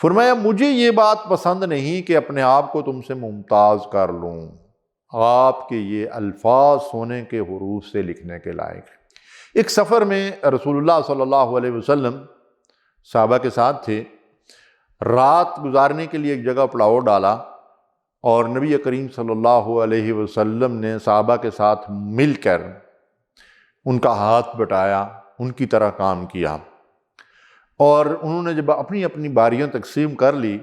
فرمایا مجھے یہ بات پسند نہیں کہ اپنے آپ کو تم سے ممتاز کر لوں، آپ کے یہ الفاظ سونے کے حروف سے لکھنے کے لائق ہیں۔ ایک سفر میں رسول اللہ صلی اللہ علیہ وسلم صحابہ کے ساتھ تھے، رات گزارنے کے لیے ایک جگہ پڑاؤ ڈالا اور نبی کریم صلی اللہ علیہ وسلم نے صحابہ کے ساتھ مل کر ان کا ہاتھ بٹایا، ان کی طرح کام کیا، اور انہوں نے جب اپنی اپنی باریاں تقسیم کر لی،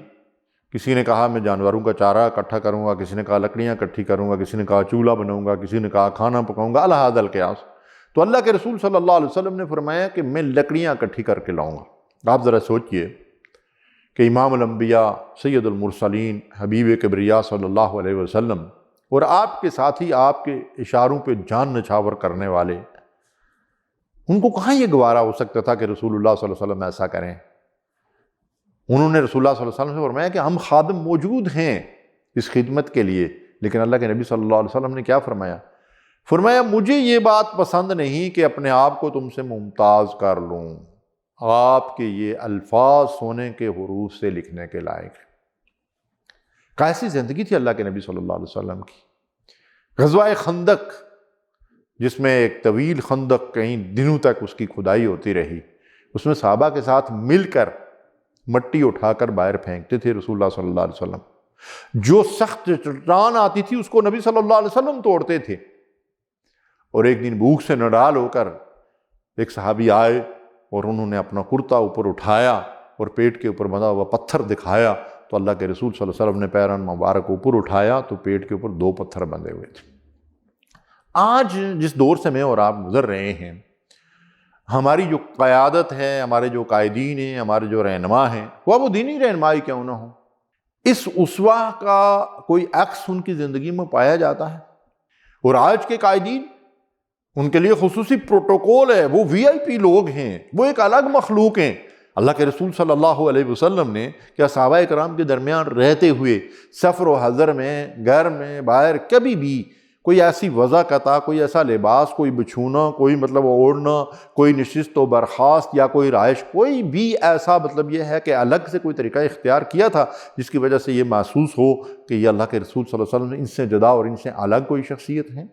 کسی نے کہا میں جانوروں کا چارہ اکٹھا کروں گا، کسی نے کہا لکڑیاں اکٹھی کروں گا، کسی نے کہا چولہا بناؤں گا، کسی نے کہا کھانا پکاؤں گا، علی ھذا القیاس۔ تو اللہ کے رسول صلی اللہ علیہ وسلم نے فرمایا کہ میں لکڑیاں اکٹھی کر کے لاؤں گا۔ آپ ذرا سوچئے کہ امام الانبیاء سید المرسلین حبیب کبریا صلی اللہ علیہ وسلم اور آپ کے ساتھی، آپ کے اشاروں پہ جان نچھاور کرنے والے، ان کو کہاں یہ گوارا ہو سکتا تھا کہ رسول اللہ صلی اللہ علیہ وسلم ایسا کریں؟ انہوں نے رسول اللہ صلی اللہ علیہ وسلم سے فرمایا کہ ہم خادم موجود ہیں اس خدمت کے لیے، لیکن اللہ کے نبی صلی اللہ علیہ وسلم نے کیا فرمایا؟ فرمایا مجھے یہ بات پسند نہیں کہ اپنے آپ کو تم سے ممتاز کر لوں، آپ کے یہ الفاظ سونے کے حروف سے لکھنے کے لائق ہیں۔ کیسی زندگی تھی اللہ کے نبی صلی اللہ علیہ وسلم کی۔ غزوہ خندق، جس میں ایک طویل خندق کئی دنوں تک اس کی کھدائی ہوتی رہی، اس میں صحابہ کے ساتھ مل کر مٹی اٹھا کر باہر پھینکتے تھے رسول اللہ صلی اللہ علیہ وسلم۔ جو سخت چٹان آتی تھی اس کو نبی صلی اللہ علیہ وسلم توڑتے تھے۔ اور ایک دن بھوک سے نڈال ہو کر ایک صحابی آئے اور انہوں نے اپنا کرتا اوپر اٹھایا اور پیٹ کے اوپر بندھا ہوا پتھر دکھایا، تو اللہ کے رسول صلی اللہ علیہ وسلم نے پیران مبارک اوپر اٹھایا تو پیٹ کے اوپر 2 پتھر بندھے ہوئے تھے۔ آج جس دور سے میں اور آپ گزر رہے ہیں، ہماری جو قیادت ہے، ہمارے جو قائدین ہیں، ہمارے جو رہنما ہیں، وہ دینی رہنمائی کیوں نہ ہو، اس اسوہ کا کوئی عکس ان کی زندگی میں پایا جاتا ہے۔ اور آج کے قائدین، ان کے لیے خصوصی پروٹوکول ہے، وہ وی آئی پی لوگ ہیں، وہ ایک الگ مخلوق ہیں۔ اللہ کے رسول صلی اللہ علیہ وسلم نے کیا صحابہ کرام کے درمیان رہتے ہوئے سفر و حضر میں، گھر میں، باہر، کبھی بھی کوئی ایسی وضع قطع، کوئی ایسا لباس، کوئی بچھونا، کوئی اوڑھنا، کوئی نشست و برخاست یا کوئی رہائش، کوئی بھی ایسا یہ ہے کہ الگ سے کوئی طریقہ اختیار کیا تھا جس کی وجہ سے یہ محسوس ہو کہ یہ اللہ کے رسول صلی اللہ علیہ وسلم ان سے جدا اور ان سے الگ کوئی شخصیت ہے؟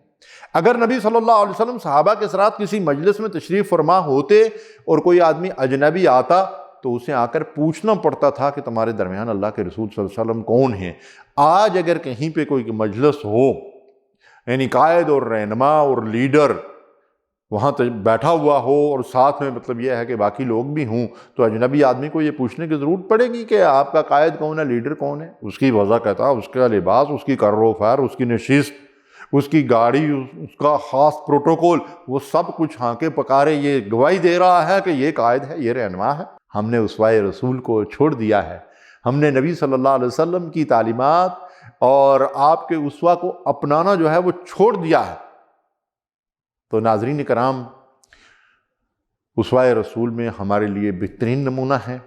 اگر نبی صلی اللہ علیہ وسلم صحابہ کے ساتھ کسی مجلس میں تشریف فرما ہوتے اور کوئی آدمی اجنبی آتا تو اسے آ کر پوچھنا پڑتا تھا کہ تمہارے درمیان اللہ کے رسول صلی اللہ علیہ وسلم کون ہیں۔ آج اگر کہیں پہ کوئی مجلس ہو، یعنی قائد اور رہنما اور لیڈر وہاں بیٹھا ہوا ہو اور ساتھ میں یہ ہے کہ باقی لوگ بھی ہوں، تو اجنبی آدمی کو یہ پوچھنے کی ضرورت پڑے گی کہ آپ کا قائد کون ہے، لیڈر کون ہے؟ اس کی وضع قطع، اس کا لباس، اس کی کر و فر، اس کی نشست، اس کی گاڑی، اس کا خاص پروٹوکول، وہ سب کچھ ہانکے پکارے یہ گواہی دے رہا ہے کہ یہ قائد ہے، یہ رہنما ہے۔ ہم نے اسوہ رسول کو چھوڑ دیا ہے، ہم نے نبی صلی اللہ علیہ وسلم کی تعلیمات اور آپ کے اسوہ کو اپنانا جو ہے وہ چھوڑ دیا ہے۔ تو ناظرین کرام، اسوہ رسول میں ہمارے لیے بہترین نمونہ ہے۔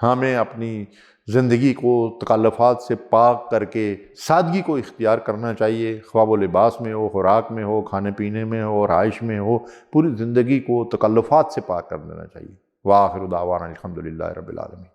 ہمیں اپنی زندگی کو تکلفات سے پاک کر کے سادگی کو اختیار کرنا چاہیے، خواہ وہ لباس میں ہو، خوراک میں ہو، کھانے پینے میں ہو، رہائش میں ہو، پوری زندگی کو تکلفات سے پاک کر دینا چاہیے۔ وآخر دعوانا الحمدللہ رب العالمین۔